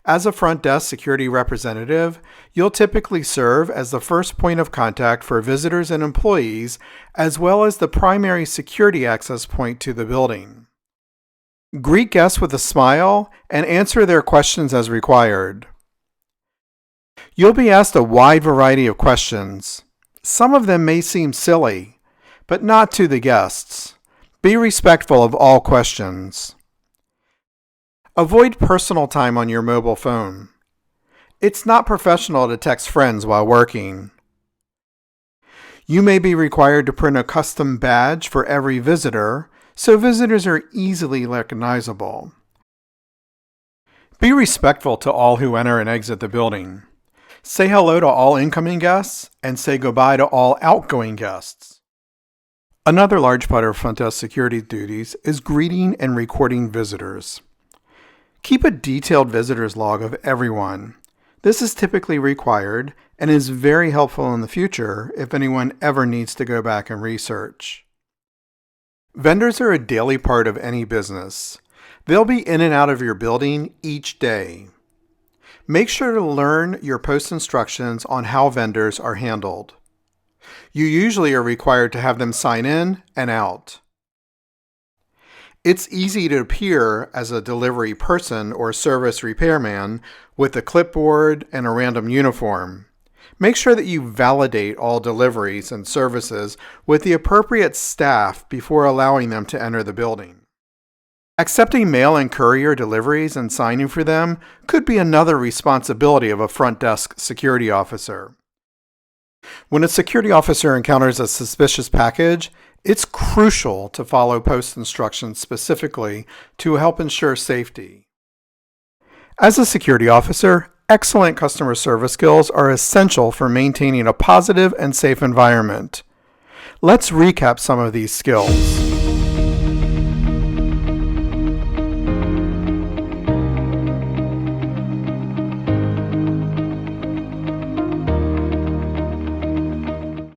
As a front desk security representative, you'll typically serve as the first point of contact for visitors and employees, as well as the primary security access point to the building. Greet guests with a smile and answer their questions as required. You'll be asked a wide variety of questions. Some of them may seem silly, but not to the guests. Be respectful of all questions. Avoid personal time on your mobile phone. It's not professional to text friends while working. You may be required to print a custom badge for every visitor, so visitors are easily recognizable. Be respectful to all who enter and exit the building. Say hello to all incoming guests and say goodbye to all outgoing guests. Another large part of front desk security duties is greeting and recording visitors. Keep a detailed visitors log of everyone. This is typically required and is very helpful in the future if anyone ever needs to go back and research. Vendors are a daily part of any business. They'll be in and out of your building each day. Make sure to learn your post instructions on how vendors are handled. You usually are required to have them sign in and out. It's easy to appear as a delivery person or service repairman with a clipboard and a random uniform. Make sure that you validate all deliveries and services with the appropriate staff before allowing them to enter the building. Accepting mail and courier deliveries and signing for them could be another responsibility of a front desk security officer. When a security officer encounters a suspicious package, it's crucial to follow post instructions specifically to help ensure safety. As a security officer, excellent customer service skills are essential for maintaining a positive and safe environment. Let's recap some of these skills.